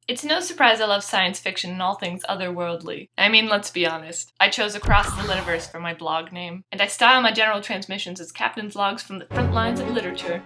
It's no surprise I love science fiction and all things otherworldly. I mean, let's be honest. I chose Across the Litiverse for my blog name, and I style my general transmissions as captain's logs from the front lines of literature.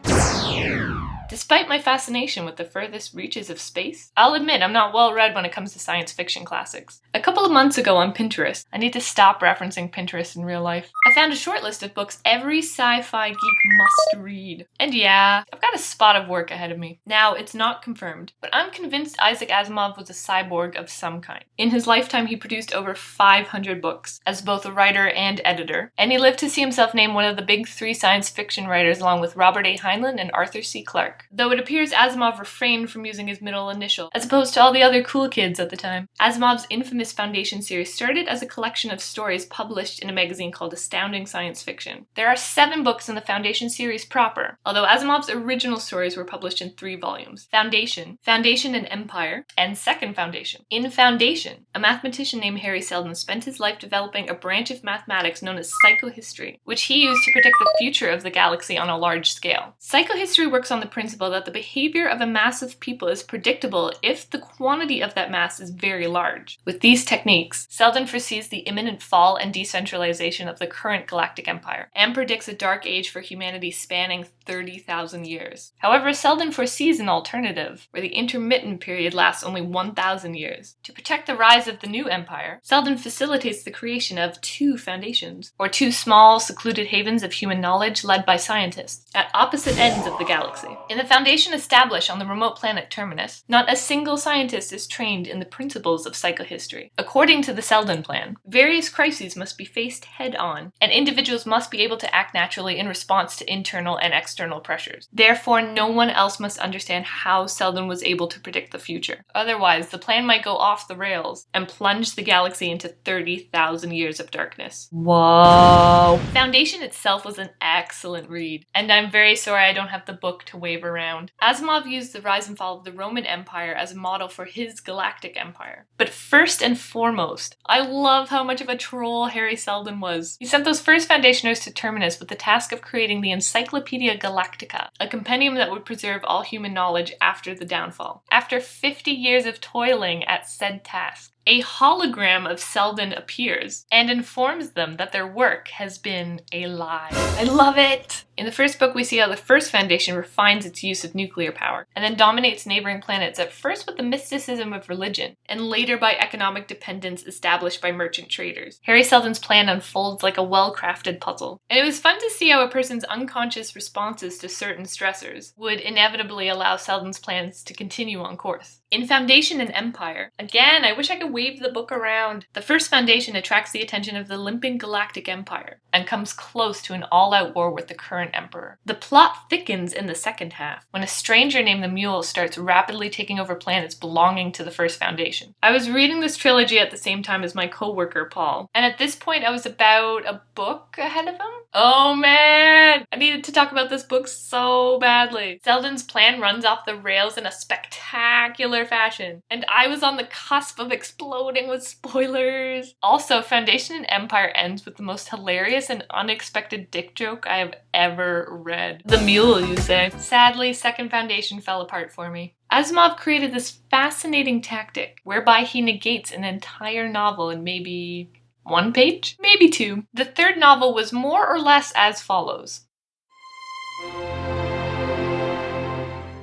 Despite my fascination with the furthest reaches of space, I'll admit I'm not well read when it comes to science fiction classics. A couple of months ago on Pinterest, I need to stop referencing Pinterest in real life, I found a short list of books every sci-fi geek must read. And yeah, I've got a spot of work ahead of me. Now, it's not confirmed, but I'm convinced Isaac Asimov was a cyborg of some kind. In his lifetime, he produced over 500 books, as both a writer and editor, and he lived to see himself named one of the big three science fiction writers along with Robert A. Heinlein and Arthur C. Clarke. Though it appears Asimov refrained from using his middle initial, as opposed to all the other cool kids at the time. Asimov's infamous Foundation series started as a collection of stories published in a magazine called Astounding Science Fiction. There are 7 books in the Foundation series proper, although Asimov's original stories were published in 3 volumes. Foundation, Foundation and Empire, and Second Foundation. In Foundation, a mathematician named Harry Seldon spent his life developing a branch of mathematics known as psychohistory, which he used to predict the future of the galaxy on a large scale. Psychohistory works on the principle that the behavior of a mass of people is predictable if the quantity of that mass is very large. With these techniques, Seldon foresees the imminent fall and decentralization of the current galactic empire, and predicts a dark age for humanity spanning 30,000 years. However, Seldon foresees an alternative, where the intermittent period lasts only 1,000 years. To protect the rise of the new empire, Seldon facilitates the creation of 2 foundations, or 2 small, secluded havens of human knowledge led by scientists, at opposite ends of the galaxy. In the foundation established on the remote planet Terminus, not a single scientist is trained in the principles of psychohistory. According to the Seldon plan, various crises must be faced head-on, and individuals must be able to act naturally in response to internal and external pressures. Therefore, no one else must understand how Seldon was able to predict the future. Otherwise, the plan might go off the rails and plunge the galaxy into 30,000 years of darkness. Whoa! Foundation itself was an excellent read, and I'm very sorry I don't have the book to wave around. Asimov used the rise and fall of the Roman Empire as a model for his galactic empire. But first and foremost, I love how much of a troll Harry Seldon was. He sent those first Foundationers to Terminus with the task of creating the Encyclopedia Galactica, a compendium that would preserve all human knowledge after the downfall. After 50 years of toiling at said task, a hologram of Seldon appears and informs them that their work has been a lie. I love it! In the first book, we see how the first Foundation refines its use of nuclear power, and then dominates neighboring planets, at first with the mysticism of religion, and later by economic dependence established by merchant traders. Harry Seldon's plan unfolds like a well-crafted puzzle, and it was fun to see how a person's unconscious responses to certain stressors would inevitably allow Seldon's plans to continue on course. In Foundation and Empire, again, I wish I could wave the book around. The first Foundation attracts the attention of the limping galactic empire, and comes close to an all-out war with the current emperor. The plot thickens in the second half, when a stranger named the Mule starts rapidly taking over planets belonging to the first Foundation. I was reading this trilogy at the same time as my co-worker, Paul, and at this point I was about a book ahead of him. Oh man! I needed to talk about this book so badly. Seldon's plan runs off the rails in a spectacular fashion, and I was on the cusp of exploding with spoilers. Also, Foundation and Empire ends with the most hilarious and unexpected dick joke I have ever read. The mule, you say. Sadly, Second Foundation fell apart for me. Asimov created this fascinating tactic whereby he negates an entire novel in maybe 1 page? Maybe 2. The third novel was more or less as follows.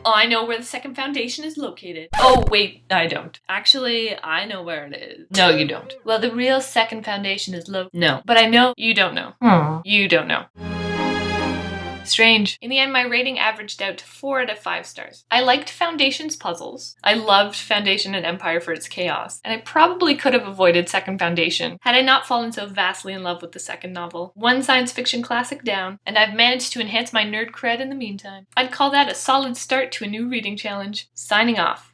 Oh, I know where the Second Foundation is located. Oh, wait, I don't. Actually, I know where it is. No, you don't. Well, the real Second Foundation is No, but I know you don't know. You don't know. Strange. In the end, my rating averaged out to 4 out of 5 stars. I liked Foundation's puzzles. I loved Foundation and Empire for its chaos, and I probably could have avoided Second Foundation had I not fallen so vastly in love with the second novel. 1 science fiction classic down, and I've managed to enhance my nerd cred in the meantime. I'd call that a solid start to a new reading challenge. Signing off.